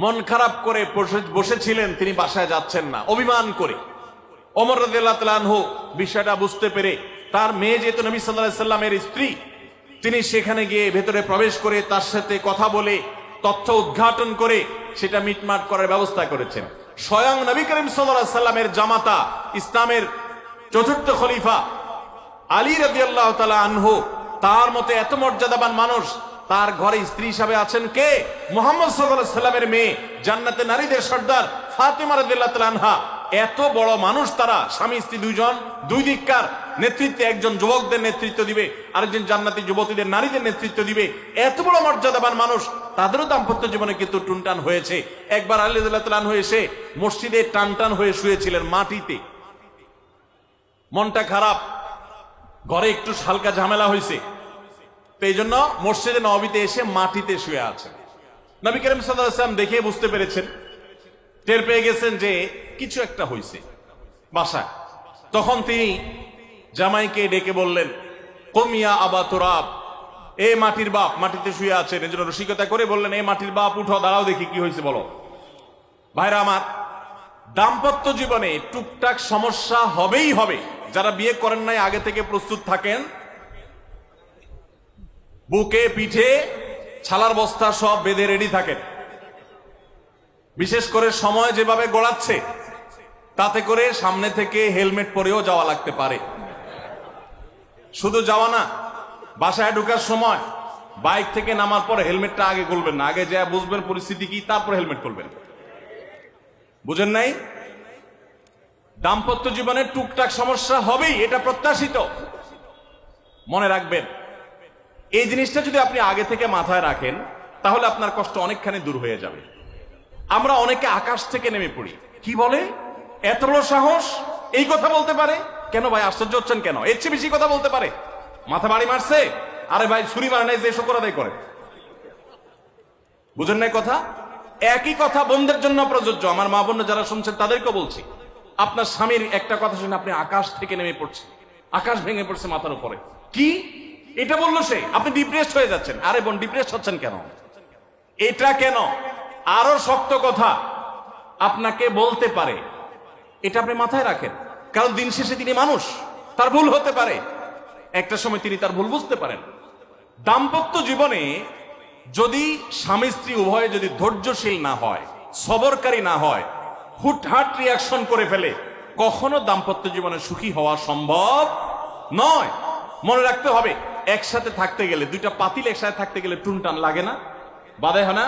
মন খারাপ করে বসেছিলেন, তিনি বাসায় যাচ্ছেন না অভিমান করে। ওমর রাদিয়াল্লাহু তাআলা আনহু বিষয়টা বুঝতে পেরে, তার মেয়ে যেহেতু নবী সাল্লাল্লাহু আলাইহি সাল্লামের স্ত্রী, তিনি সেখানে গিয়ে ভেতরে প্রবেশ করে তার সাথে কথা বলে তথ্য উদ্ঘাটন করে সেটা মিটমাট করার ব্যবস্থা করেছেন। স্বয়ং নবী করিম সাল্লাল্লাহু আলাইহি সাল্লামের জামাতা, ইসলামের চতুর্থ খলিফা আলী রাদিয়াল্লাহু তাআলা আনহু, তার মতে এত মর্যাদাবান মানুষ, তার ঘরে স্ত্রী হিসাবে আছেন কে? মুহাম্মদ সাল্লাল্লাহু আলাইহি সাল্লামের মেয়ে, জান্নাতে নারীদের সর্দার ফাতেমা রাদিয়াল্লাহু তাআলা আনহা। এত বড় মানুষ তারা, স্বামী স্ত্রী দুইজন, দুই দিককার নেতৃত্বে, একজন যুবকদের নেতৃত্ব দিবে, আরেকজন জান্নাতি যুবতীদের, নারীদের নেতৃত্ব দিবে। এত বড় মর্যাদাবান মানুষ, তাদেরও দাম্পত্য জীবনে কিন্তু টুনটান হয়েছে। একবার আলী রাদিয়াল্লাহু তাআলা আনহু এসে মসজিদে টানটান হয়ে শুয়েছিলেন মাটিতে, মনটা খারাপ, ঘরে একটু হালকা ঝামেলা হয়েছে, তো এই জন্য মসজিদে নববীতে এসে মাটিতে শুয়ে আছেন। নবী করিম সাল্লাল্লাহু আলাইহি ওয়াসাল্লাম দেখে বুঝতে পেরেছেন, টের পেয়ে গেছেন যে কিছু একটা হয়েছে বাসায়। তখন তিনি জামাইকে ডেকে বললেন, কুমিয়া আবা তুরাব, এ মাটির বাপ, মাটিতে শুয়ে আছেন। এজন্য রসিকতা করে বললেন, এ মাটির বাপ, উঠো, দাঁড়াও, দেখি কি হয়েছে বলো। ভাইরা আমার, দাম্পত্য জীবনে টুকটাক সমস্যা হবেই হবে। যারা বিয়ে করেন নাই আগে থেকে প্রস্তুত থাকেন, বুকে পিঠে ছালার বস্তা সব বেঁধে রেডি থাকেন। বিশেষ করে সময় যেভাবে গড়াচ্ছে, তাতে করে সামনে থেকে হেলমেট পরেও যাওয়া লাগতে পারে। শুধু যাওয়া না, বাসায় ঢোকার সময় বাইক থেকে নামার পর হেলমেটটা আগে খুলবেন না, আগে যা বুঝবেন পরিস্থিতি কি, তারপর হেলমেট খুলবেন। বুঝেন নাই? দাম্পত্য জীবনে টুকটাক সমস্যা হবেই, এটা প্রত্যাশিত। মনে রাখবেন, এই জিনিসটা যদি আপনি আগে থেকে মাথায় রাখেন, তাহলে আপনার কষ্ট অনেকখানি দূর হয়ে যাবে। আমরা অনেকে আকাশ থেকে নেমে পড়ি। কি বলে, এত বড় সাহস, এই কথা বলতে পারে? কেন ভাই আশ্চর্য হচ্ছেন কেন? এর চেয়ে বেশি কথা বলতে পারে। মাথা বাড়ি মারছে, আরে ভাই ছুরি মারে নাই যে শোকর আদায় করে। বুঝেন নাই কথা? একই কথা বোনদের জন্য প্রযোজ্য। আমার মা বোন যারা শুনছেন তাদেরকে বলছি, আপনার স্বামীর একটা কথা শুনে আপনি আকাশ থেকে নেমে পড়ছেন, আকাশ ভেঙে পড়ছে মাথার উপরে। কি এটা বললো সে, আপনি ডিপ্রেসড হয়ে যাচ্ছেন। আরে বোন, ডিপ্রেসড হচ্ছেন কেন? এটা কেন? আরো শক্ত কথা আপনাকে বলতে পারে, এটা আপনি মাথায় রাখেন। কারণ দিন শেষে তিনি মানুষ, তার ভুল হতে পারে, একটা সময় তিনি তার ভুল বুঝতে পারেন। দাম্পত্য জীবনে যদি স্বামী স্ত্রী উভয়ে যদি ধৈর্যশীল না হয়, সবরকারী না হয়, হুটহাট রিয়াকশন করে ফেলে, কখনো দাম্পত্য জীবনে সুখী হওয়া সম্ভব নয়। মনে রাখতে হবে, একসাথে থাকতে গেলে, দুইটা পাতিল একসাথে থাকতে গেলে টুনটান লাগে না? বাধে হয় না?